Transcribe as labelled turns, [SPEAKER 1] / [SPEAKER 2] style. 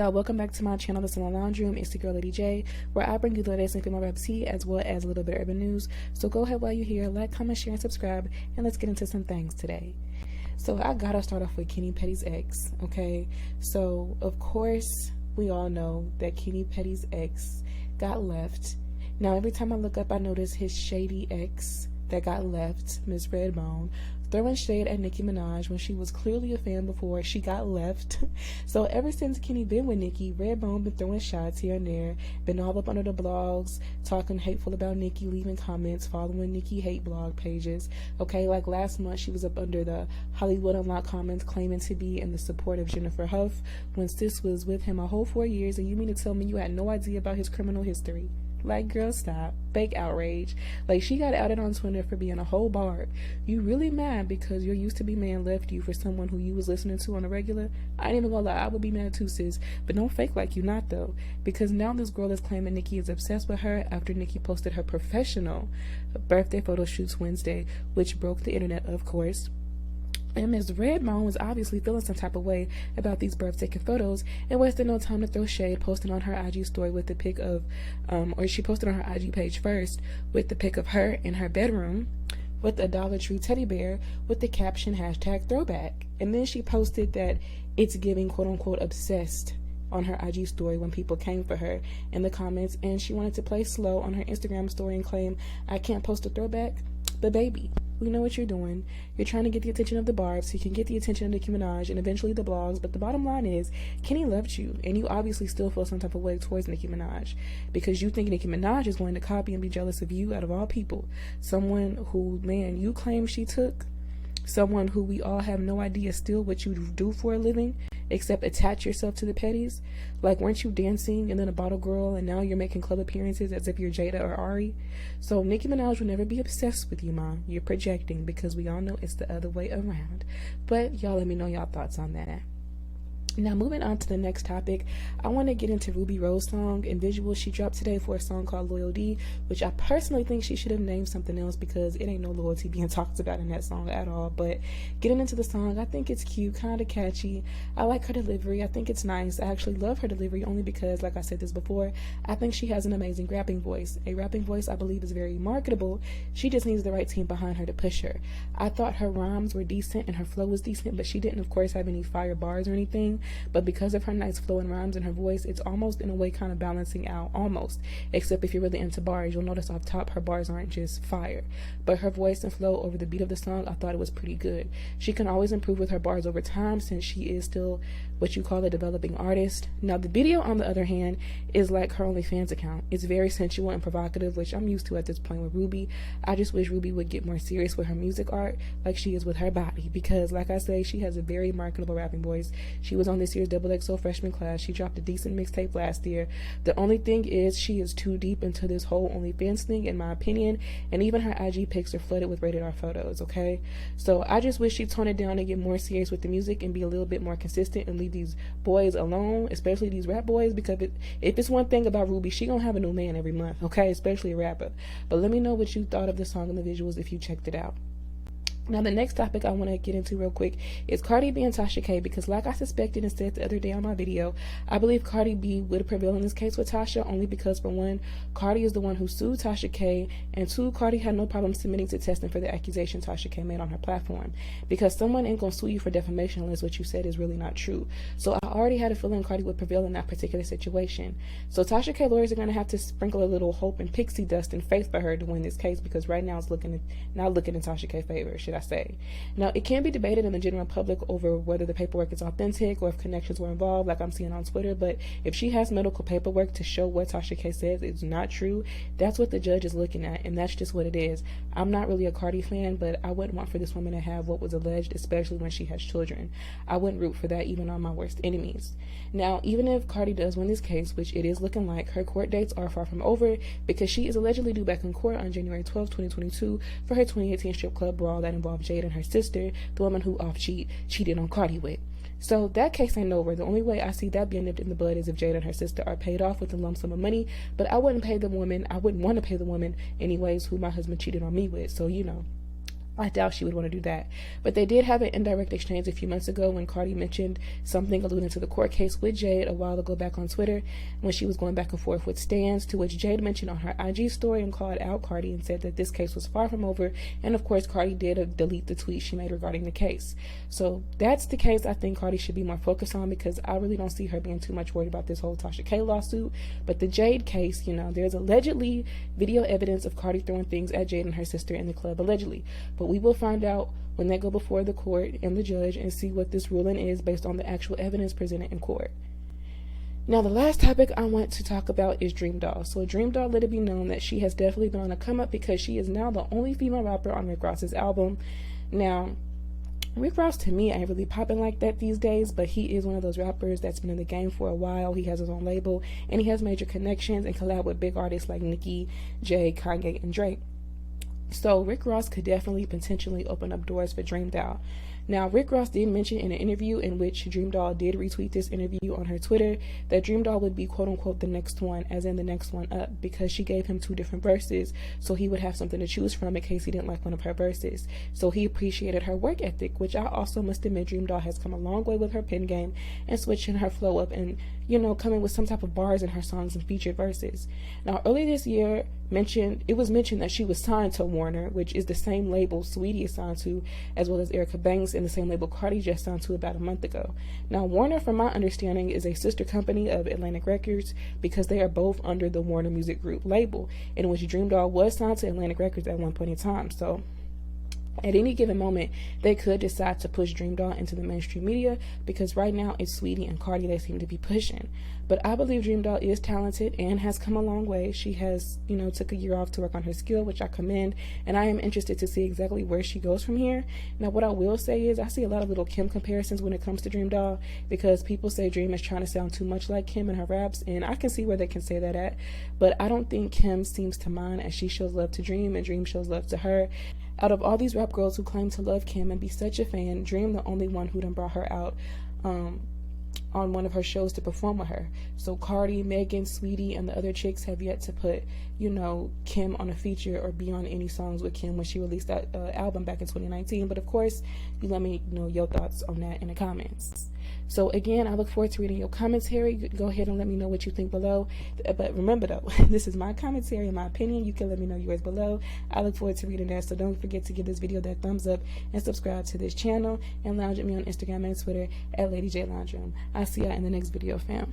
[SPEAKER 1] y'all, welcome back to my channel, The Salon Lounge Room. It's the girl Lady J, where I bring you the latest in female rap tea as well as a little bit of urban news. So go ahead while you're here, like, comment, share, and subscribe, and let's get into some things today. So I gotta start off with Kenny Petty's ex, okay? So of course we all know that Kenny Petty's ex got left. Now every time I look up, I notice his shady ex that got left, Miss Redbone, throwing shade at Nicki Minaj when she was clearly a fan before she got left. So ever since Kenny been with Nicki, Redbone been throwing shots here and there, been all up under the blogs, talking hateful about Nicki, leaving comments, following Nicki hate blog pages. Okay, like last month she was up under the Hollywood Unlocked comments claiming to be in the support of Jennifer Huff when sis was with him a whole 4 years, and you mean to tell me you had no idea about his criminal history? Like, girl, stop. Fake outrage. Like, she got outed on Twitter for being a whole barb. You really mad because your used to be man left you for someone who you was listening to on a regular? I ain't even gonna lie, I would be mad too, sis. But don't fake like you not, though. Because now this girl is claiming Nicki is obsessed with her after Nicki posted her professional birthday photo shoots Wednesday, which broke the internet, of course. And Ms. Redbone was obviously feeling some type of way about these birth-taking photos and wasted no time to throw shade, posting on her IG story with the pic of, or she posted on her IG page first with the pic of her in her bedroom with a Dollar Tree teddy bear with the caption #throwback. And then she posted that it's giving quote-unquote obsessed on her IG story when people came for her in the comments, and she wanted to play slow on her Instagram story and claim, I can't post a throwback, but baby, we know what you're doing. You're trying to get the attention of the barbs so you can get the attention of Nicki Minaj and eventually the blogs, but the bottom line is Kenny loved you, and you obviously still feel some type of way towards Nicki Minaj because you think Nicki Minaj is going to copy and be jealous of you out of all people. Someone who, man, you claim she took, someone who we all have no idea still what you do for a living except attach yourself to the Petties. Like, weren't you dancing and then a bottle girl and now you're making club appearances as if you're Jada or Ari? So Nicki Minaj will never be obsessed with you, Mom. You're projecting because we all know it's the other way around. But y'all let me know y'all thoughts on that. Now, moving on to the next topic, I want to get into Rubi Rose song and visuals she dropped today for a song called Loyal D, which I personally think she should have named something else because it ain't no loyalty being talked about in that song at all. But getting into the song, I think it's cute, kind of catchy. I like her delivery. I think it's nice. I actually love her delivery only because, like I said this before, I think she has an amazing rapping voice. A rapping voice I believe is very marketable. She just needs the right team behind her to push her. I thought her rhymes were decent and her flow was decent, but she didn't, of course, have any fire bars or anything. But because of her nice flow and rhymes and her voice, it's almost in a way kind of balancing out, almost. Except if you're really into bars, you'll notice off top her bars aren't just fire. But her voice and flow over the beat of the song, I thought it was pretty good. She can always improve with her bars over time since she is still what you call a developing artist. Now the video, on the other hand, is like her OnlyFans account. It's very sensual and provocative, which I'm used to at this point with Rubi. I just wish Rubi would get more serious with her music art like she is with her body, because like I say, she has a very marketable rapping voice. She was on this year's XXO freshman class. She dropped a decent mixtape last year. The only thing is she is too deep into this whole OnlyFans thing, in my opinion, and even her IG pics are flooded with rated R photos, okay? So I just wish she'd tone it down and get more serious with the music and be a little bit more consistent and leave these boys alone, especially these rap boys, because if it's one thing about Rubi, she gonna have a new man every month, okay? Especially a rapper. But let me know what you thought of the song and the visuals if you checked it out. Now, the next topic I want to get into real quick is Cardi B and Tasha K, because like I suspected and said the other day on my video, I believe Cardi B would prevail in this case with Tasha, only because, for one, Cardi is the one who sued Tasha K, and two, Cardi had no problem submitting to testing for the accusation Tasha K made on her platform, because someone ain't gonna sue you for defamation unless what you said is really not true. So I already had a feeling Cardi would prevail in that particular situation. So Tasha K lawyers are going to have to sprinkle a little hope and pixie dust and faith for her to win this case, because right now it's not looking in Tasha K's favor, should I say. Now, it can be debated in the general public over whether the paperwork is authentic or if connections were involved, like I'm seeing on Twitter, but if she has medical paperwork to show what Tasha K says is not true, that's what the judge is looking at, and that's just what it is. I'm not really a Cardi fan, but I wouldn't want for this woman to have what was alleged, especially when she has children. I wouldn't root for that even on my worst enemies. Now, even if Cardi does win this case, which it is looking like, her court dates are far from over, because she is allegedly due back in court on January 12, 2022 for her 2018 strip club brawl that involved Jade and her sister, the woman who cheated on Cardi with. So that case ain't over. The only way I see that being nipped in the bud is if Jade and her sister are paid off with a lump sum of money, but I wouldn't pay the woman, I wouldn't want to pay the woman anyways who my husband cheated on me with. So, you know, I doubt she would want to do that. But they did have an indirect exchange a few months ago when Cardi mentioned something alluding to the court case with Jade a while ago back on Twitter when she was going back and forth with Stans, to which Jade mentioned on her IG story and called out Cardi and said that this case was far from over. And of course, Cardi did delete the tweet she made regarding the case. So that's the case I think Cardi should be more focused on, because I really don't see her being too much worried about this whole Tasha K lawsuit. But the Jade case, there's allegedly video evidence of Cardi throwing things at Jade and her sister in the club, allegedly. But we will find out when they go before the court and the judge and see what this ruling is based on the actual evidence presented in court. Now, the last topic I want to talk about is Dreamdoll. So Dreamdoll let it be known that she has definitely been on a come up because she is now the only female rapper on Rick Ross's album. Now, Rick Ross to me ain't really popping like that these days, but he is one of those rappers that's been in the game for a while. He has his own label and he has major connections and collab with big artists like Nicki, Jay, Kanye, and Drake. So Rick Ross could definitely potentially open up doors for Dreamdoll. Now, Rick Ross did mention in an interview in which Dreamdoll did retweet this interview on her Twitter that Dreamdoll would be quote-unquote the next one, as in the next one up, because she gave him 2 different verses, so he would have something to choose from in case he didn't like one of her verses. So he appreciated her work ethic, which I also must admit Dreamdoll has come a long way with her pen game and switching her flow up and, coming with some type of bars in her songs and featured verses. Now, earlier this year, it was mentioned that she was signed to Warner, which is the same label Saweetie is signed to, as well as Erica Banks, and the same label Cardi just signed to about a month ago. Now, Warner, from my understanding, is a sister company of Atlantic Records because they are both under the Warner Music Group label, in which Dreamdoll was signed to Atlantic Records at one point in time. So at any given moment, they could decide to push Dreamdoll into the mainstream media, because right now it's Saweetie and Cardi they seem to be pushing. But I believe Dreamdoll is talented and has come a long way. She has, took a year off to work on her skill, which I commend, and I am interested to see exactly where she goes from here. Now, what I will say is I see a lot of little Kim comparisons when it comes to Dreamdoll, because people say Dream is trying to sound too much like Kim in her raps, and I can see where they can say that at, but I don't think Kim seems to mind, as she shows love to Dream and Dream shows love to her. Out of all these rap girls who claim to love Kim and be such a fan, Dream the only one who done brought her out on one of her shows to perform with her. So Cardi, Megan, Saweetie, and the other chicks have yet to put, Kim on a feature or be on any songs with Kim when she released that album back in 2019. But of course, you let me know your thoughts on that in the comments. So again, I look forward to reading your commentary. Go ahead and let me know what you think below. But remember though, this is my commentary and my opinion. You can let me know yours below. I look forward to reading that. So don't forget to give this video that thumbs up and subscribe to this channel, and lounge at me on Instagram and Twitter at Lady J Lounge Room. I'll see y'all in the next video, fam.